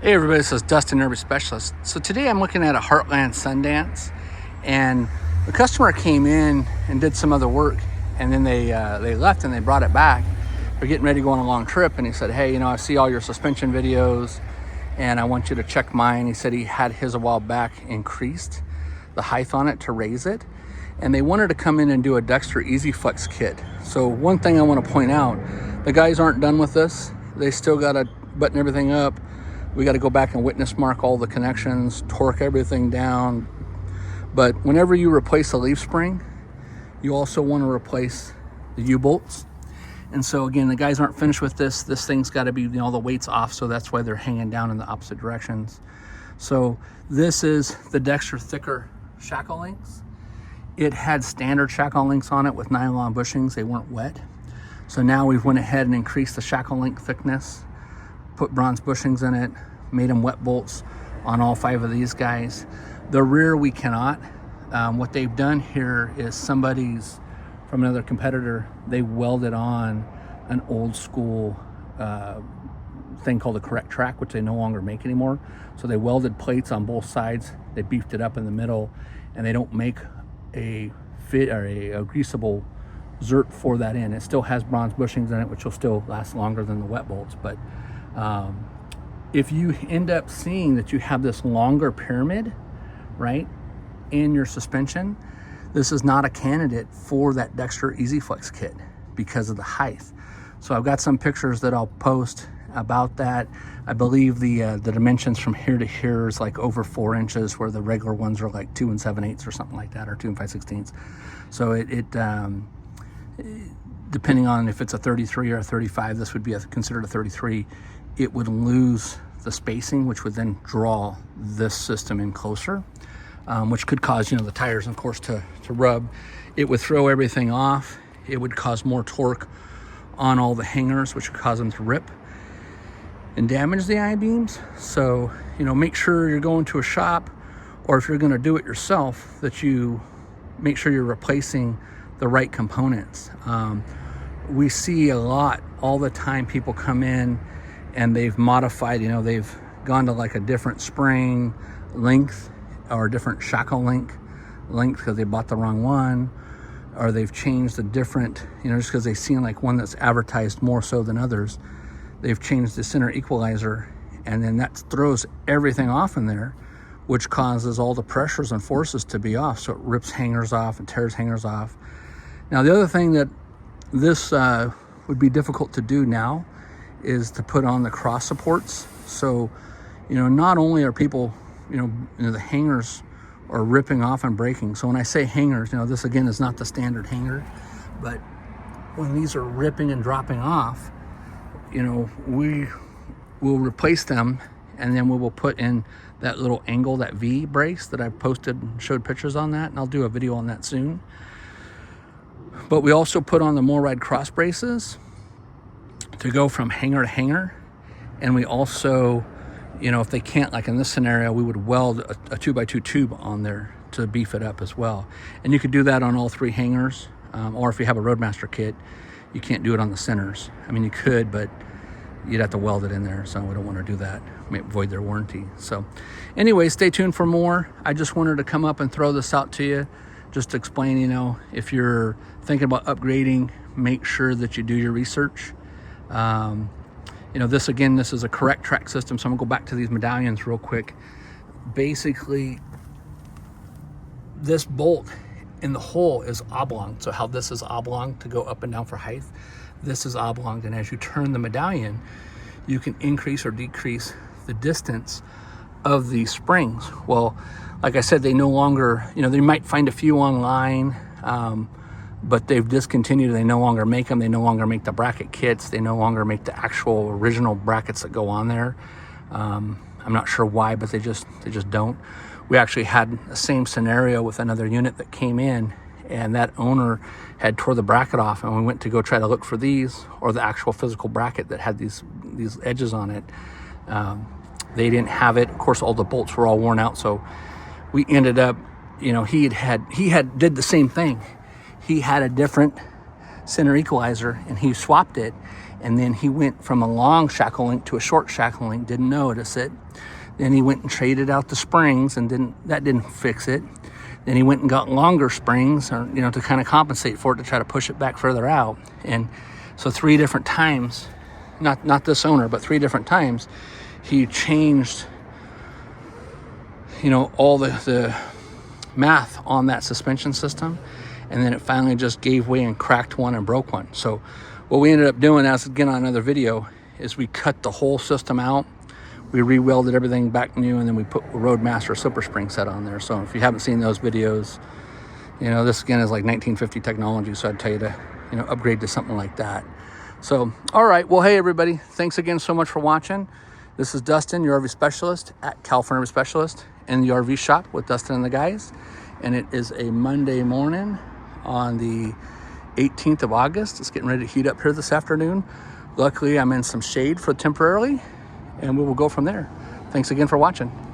Hey everybody, this is Dustin, RV Specialist. So today I'm looking at a Heartland Sundance, and the customer came in and did some other work, and then they left and they brought it back. They're getting ready to go on a long trip, and he said, hey, you know, I see all your suspension videos and I want you to check mine. He said he had his a while back, increased the height on it to raise it, and they wanted to come in and do a Dexter Easy Flex kit. So one thing I want to point out, the guys aren't done with this. They still got to button everything up. We got to go back and witness mark all the connections, torque everything down. But whenever you replace a leaf spring, you also want to replace the U-bolts. And so again, the guys aren't finished with this. This thing's got to be, you know, the weight's off, so that's why they're hanging down in the opposite directions. So this is the Dexter thicker shackle links. It had standard shackle links on it with nylon bushings. They weren't wet. So now we've went ahead and increased the shackle link thickness, put bronze bushings in it, made them wet bolts on all 5 of these guys. The rear we cannot. What they've done here is somebody's from another competitor, they welded on an old school thing called a correct track, which they no longer make anymore. So they welded plates on both sides, they beefed it up in the middle, and they don't make a fit or a greasable zert for that in. It still has bronze bushings in it, which will still last longer than the wet bolts. But if you end up seeing that you have this longer pyramid, right, in your suspension, this is not a candidate for that Dexter Easy Flex kit because of the height. So I've got some pictures that I'll post about that. I believe the dimensions from here to here is like over 4 inches, where the regular ones are like 2 7/8 or something like that, or 2 5/16. So it depending on if it's a 33 or a 35, this would be considered a 33. It would lose the spacing, which would then draw this system in closer, which could cause, you know, the tires, of course, to rub. It would throw everything off. It would cause more torque on all the hangers, which would cause them to rip and damage the I-beams. So, you know, make sure you're going to a shop, or if you're going to do it yourself, that you make sure you're replacing the right components. We see a lot all the time, people come in and they've modified, you know, they've gone to like a different spring length or a different shackle length because they bought the wrong one, or they've changed a different, you know, just because they've seen like one that's advertised more so than others, they've changed the center equalizer, and then that throws everything off in there, which causes all the pressures and forces to be off. So it rips hangers off and tears hangers off. Now, the other thing that this would be difficult to do now is to put on the cross supports. So, you know, not only are people, you know, the hangers are ripping off and breaking. So when I say hangers, you know, this again is not the standard hanger, but when these are ripping and dropping off, you know, we will replace them, and then we will put in that little angle, that V brace that I posted and showed pictures on that, and I'll do a video on that soon. But we also put on the MORryde cross braces to go from hanger to hanger. And we also, you know, if they can't, like in this scenario, we would weld a 2x2 tube on there to beef it up as well. And you could do that on all 3 hangers, or if you have a Roadmaster kit, you can't do it on the centers. I mean, you could, but you'd have to weld it in there, so we don't want to do that. May void their warranty. So anyway, stay tuned for more. I just wanted to come up and throw this out to you, just to explain, you know, if you're thinking about upgrading, make sure that you do your research. You know, this is a correct track system. So I'm gonna go back to these medallions real quick. Basically, this bolt in the hole is oblong. So how this is oblong to go up and down for height, this is oblong. And as you turn the medallion, you can increase or decrease the distance of these springs. Well, like I said, they no longer, you know, they might find a few online, but they've discontinued. They no longer make them. They no longer make the bracket kits. They no longer make the actual original brackets that go on there. I'm not sure why, but they just don't. We actually had the same scenario with another unit that came in, and that owner had tore the bracket off, and we went to go try to look for these, or the actual physical bracket that had these edges on it. They didn't have it. Of course, all the bolts were all worn out, so we ended up, you know, he did the same thing. He had a different center equalizer, and he swapped it, And then he went from a long shackle link to a short shackle link, didn't notice it. Then he went and traded out the springs and that didn't fix it. Then he went and got longer springs, or, you know, to kind of compensate for it, to try to push it back further out. And so 3 different times, not this owner, but 3 different times, he changed, you know, all the math on that suspension system. And then it finally just gave way and cracked one and broke one. So what we ended up doing, as again on another video, is we cut the whole system out. We re-welded everything back new, and then we put a Roadmaster slipper spring set on there. So if you haven't seen those videos, you know, this again is like 1950 technology. So I'd tell you to, you know, upgrade to something like that. So, all right. Well, hey, everybody. Thanks again so much for watching. This is Dustin, your RV specialist at California RV Specialist in the RV shop with Dustin and the guys. And it is a Monday morning on the 18th of August. It's getting ready to heat up here this afternoon. Luckily, I'm in some shade for temporarily, and we will go from there. Thanks again for watching.